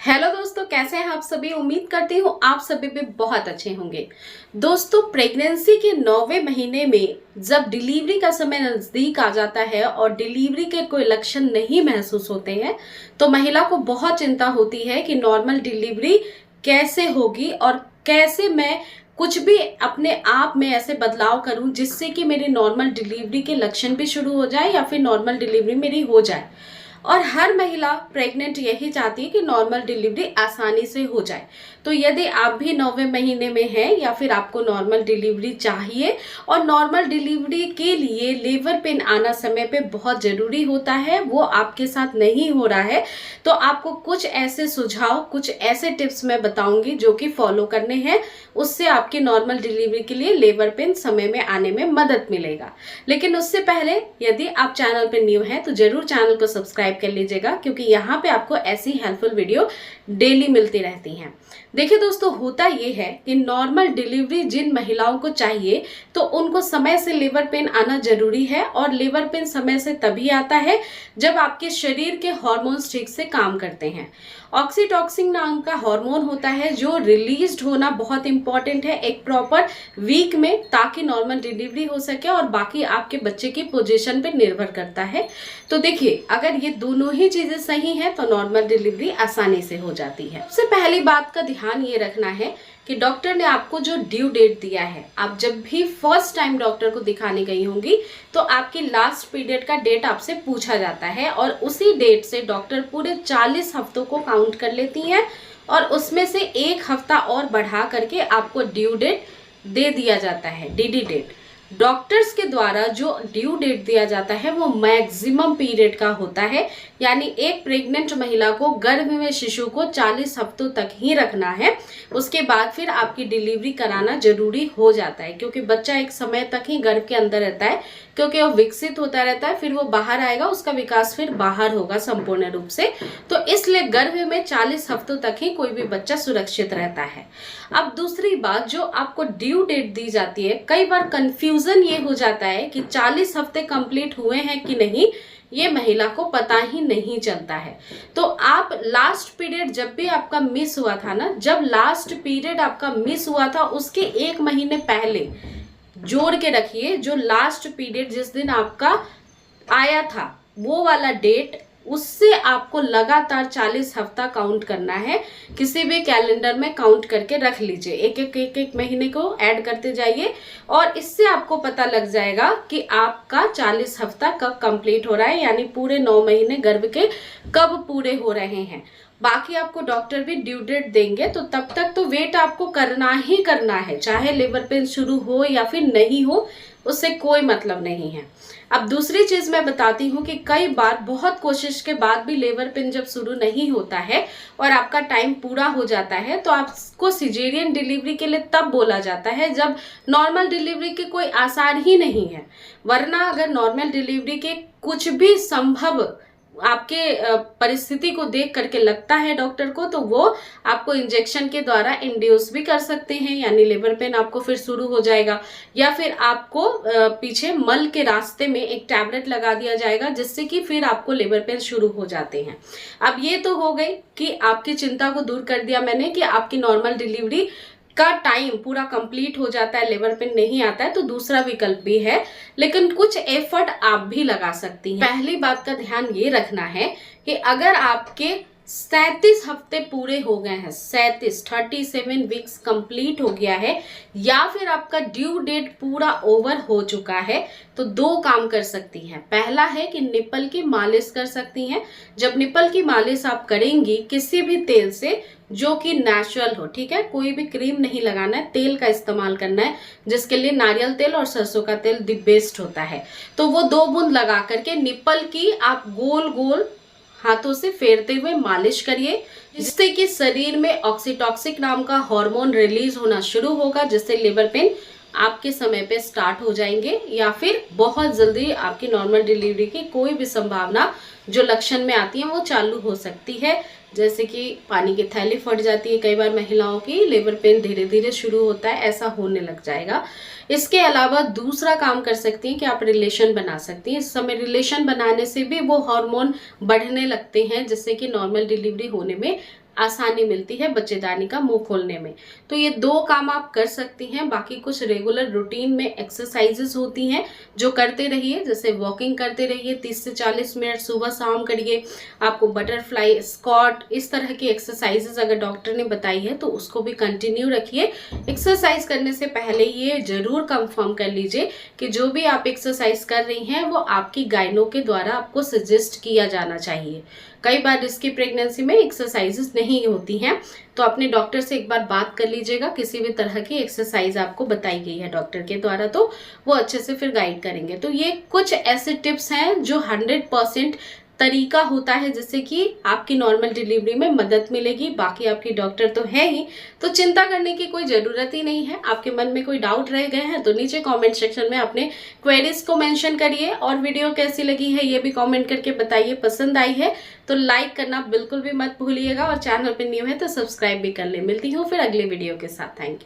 Hello दोस्तों, कैसे हैं आप सभी। उम्मीद करती हूँ आप सभी भी बहुत अच्छे होंगे। दोस्तों, प्रेगनेंसी के 9वें महीने में जब डिलीवरी का समय नजदीक आ जाता है और डिलीवरी के कोई लक्षण नहीं महसूस होते हैं तो महिला को बहुत चिंता होती है कि नॉर्मल डिलीवरी कैसे होगी और कैसे मैं कुछ भी अपने आप में ऐसे बदलाव करूं जिससे कि मेरी नॉर्मल डिलीवरी के लक्षण भी शुरू हो जाए या फिर नॉर्मल डिलीवरी मेरी हो जाए। और हर महिला प्रेग्नेंट यही चाहती है कि नॉर्मल डिलीवरी आसानी से हो जाए। तो यदि आप भी 9वें महीने में हैं या फिर आपको नॉर्मल डिलीवरी चाहिए और नॉर्मल डिलीवरी के लिए लेबर पेन आना समय पे बहुत ज़रूरी होता है, वो आपके साथ नहीं हो रहा है, तो आपको कुछ ऐसे सुझाव, कुछ ऐसे टिप्स मैं बताऊंगी जो कि फॉलो करने हैं। उससे आपकी नॉर्मल डिलीवरी के लिए लेबर पेन समय में आने में मदद मिलेगा। लेकिन उससे पहले यदि आप चैनल पर न्यू हैं तो जरूर चैनल को सब्सक्राइब कर लीजिएगा, क्योंकि यहाँ पे आपको ऐसी हेल्पफुल वीडियो डेली मिलती रहती हैं। देखिए दोस्तों, होता ये है कि नॉर्मल डिलीवरी जिन महिलाओं को चाहिए तो उनको समय से लेबर पेन आना जरूरी है। और लेबर पेन समय से तभी आता है जब आपके शरीर के हार्मोन्स ठीक से काम करते हैं। ऑक्सीटोसिन नाम का हार्मोन होता है जो रिलीज्ड होना बहुत इंपॉर्टेंट है एक प्रॉपर वीक में, ताकि नॉर्मल डिलीवरी हो सके। और बाकी आपके बच्चे की पोजीशन पे निर्भर करता है। तो देखिए, अगर ये दोनों ही चीजें सही हैं तो नॉर्मल डिलीवरी आसानी से हो जाती है। सबसे पहली बात का ध्यान ये रखना है कि डॉक्टर ने आपको जो ड्यू डेट दिया है, आप जब भी फर्स्ट टाइम डॉक्टर को दिखाने गई होंगी तो आपकी लास्ट पीरियड का डेट आपसे पूछा जाता है और उसी डेट से डॉक्टर पूरे 40 हफ्तों को काउंट कर लेती हैं और उसमें से एक हफ्ता और बढ़ा करके आपको ड्यू डेट दे दिया जाता है, डीडी डेट। डॉक्टर्स के द्वारा जो ड्यू डेट दिया जाता है वो मैक्सिमम पीरियड का होता है, यानी एक प्रेग्नेंट महिला को गर्भ में शिशु को 40 हफ्तों तक ही रखना है। उसके बाद फिर आपकी डिलीवरी कराना जरूरी हो जाता है, क्योंकि बच्चा एक समय तक ही गर्भ के अंदर रहता है, क्योंकि वो विकसित होता रहता है, फिर वो बाहर आएगा, उसका विकास फिर बाहर होगा संपूर्ण रूप से। तो इसलिए गर्भ में 40 हफ्तों तक ही कोई भी बच्चा सुरक्षित रहता है। अब दूसरी बात, जो आपको ड्यू डेट दी जाती है, कई बार कंफ्यूजन ये हो जाता है कि 40 हफ्ते कंप्लीट हुए हैं कि नहीं, ये महिला को पता ही नहीं चलता है। तो आप लास्ट पीरियड जब भी आपका मिस हुआ था ना, जब लास्ट पीरियड आपका मिस हुआ था उसके 1 महीने पहले जोड़ के रखिए, जो लास्ट पीरियड जिस दिन आपका आया था वो वाला डेट, उससे आपको लगातार 40 हफ्ता काउंट करना है। किसी भी कैलेंडर में काउंट करके रख लीजिए, एक एक महीने को ऐड करते जाइए और इससे आपको पता लग जाएगा कि आपका 40 हफ्ता कब कंप्लीट हो रहा है, यानी पूरे 9 महीने गर्भ के कब पूरे हो रहे हैं। बाकी आपको डॉक्टर भी ड्यू डेट देंगे, तो तब तक तो वेट आपको करना ही करना है, चाहे लेबर पेन शुरू हो या फिर नहीं हो, उससे कोई मतलब नहीं है। अब दूसरी चीज मैं बताती हूँ कि कई बार बहुत कोशिश के बाद भी लेबर पेन जब शुरू नहीं होता है और आपका टाइम पूरा हो जाता है तो आपको सिजेरियन डिलीवरी के लिए तब बोला जाता है जब नॉर्मल डिलीवरी के कोई आसार ही नहीं है। वरना अगर नॉर्मल डिलीवरी के कुछ भी संभव आपके परिस्थिति को देख करके लगता है डॉक्टर को, तो वो आपको इंजेक्शन के द्वारा इंड्यूस भी कर सकते हैं, यानी लेबर पेन आपको फिर शुरू हो जाएगा। या फिर आपको पीछे मल के रास्ते में एक टैबलेट लगा दिया जाएगा जिससे कि फिर आपको लेबर पेन शुरू हो जाते हैं। अब ये तो हो गई कि आपकी चिंता को दूर कर दिया मैंने कि आपकी नॉर्मल डिलीवरी का टाइम पूरा कंप्लीट हो जाता है, लेबर पेन नहीं आता है। तो दूसरा विकल्प भी है, लेकिन कुछ एफर्ट आप भी लगा सकती हैं। पहली बात का ध्यान ये रखना है कि अगर आपके 37 हफ्ते पूरे हो गए हैं, 37 वीक्स कंप्लीट हो गया है, या फिर आपका ड्यू डेट पूरा ओवर हो चुका है, तो 2 काम कर सकती हैं। पहला है कि निप्पल की मालिश कर सकती हैं। जब निप्पल की मालिश आप करेंगी किसी भी तेल से जो कि नेचुरल हो, ठीक है, कोई भी क्रीम नहीं लगाना है, तेल का इस्तेमाल करना है, जिसके लिए नारियल तेल और सरसों का तेल द बेस्ट होता है। तो वो 2 बूंद लगा करके निप्पल की आप गोल गोल हाथों से फेरते हुए मालिश करिए, जिससे कि शरीर में ऑक्सीटोसिन नाम का हार्मोन रिलीज होना शुरू होगा, जिससे लेबर पेन आपके समय पे स्टार्ट हो जाएंगे या फिर बहुत जल्दी आपकी नॉर्मल डिलीवरी की कोई भी संभावना जो लक्षण में आती है वो चालू हो सकती है। जैसे कि पानी की थैली फट जाती है, कई बार महिलाओं की लेबर पेन धीरे धीरे शुरू होता है, ऐसा होने लग जाएगा। इसके अलावा दूसरा काम कर सकती हैं कि आप रिलेशन बना सकती हैं। इस समय रिलेशन बनाने से भी वो हार्मोन बढ़ने लगते हैं, जिससे कि नॉर्मल डिलीवरी होने में आसानी मिलती है बच्चेदानी का मुंह खोलने में। तो ये 2 काम आप कर सकती हैं। बाकी कुछ रेगुलर रूटीन में एक्सरसाइजेस होती हैं जो करते रहिए, जैसे वॉकिंग करते रहिए 30 से 40 मिनट सुबह शाम करिए। आपको बटरफ्लाई, स्क्वाट, इस तरह की एक्सरसाइजेस अगर डॉक्टर ने बताई है तो उसको भी कंटिन्यू रखिए। एक्सरसाइज करने से पहले ये जरूर कंफर्म कर लीजिए कि जो भी आप एक्सरसाइज कर रही हैं वो आपकी गाइनो के द्वारा आपको सजेस्ट किया जाना चाहिए। कई बार रिस्की प्रेगनेंसी में एक्सरसाइजेस नहीं होती हैं, तो अपने डॉक्टर से एक बार बात कर लीजिएगा। किसी भी तरह की एक्सरसाइज आपको बताई गई है डॉक्टर के द्वारा तो वो अच्छे से फिर गाइड करेंगे। तो ये कुछ ऐसे टिप्स हैं जो 100% तरीका होता है जिससे कि आपकी नॉर्मल डिलीवरी में मदद मिलेगी। बाकी आपकी डॉक्टर तो है ही, तो चिंता करने की कोई ज़रूरत ही नहीं है। आपके मन में कोई डाउट रह गए हैं तो नीचे कमेंट सेक्शन में अपने क्वेरीज को मेंशन करिए। और वीडियो कैसी लगी है ये भी कमेंट करके बताइए। पसंद आई है तो लाइक करना बिल्कुल भी मत भूलिएगा और चैनल पर न्यू है तो सब्सक्राइब भी कर ले। मिलती हूँ फिर अगले वीडियो के साथ। Thank you.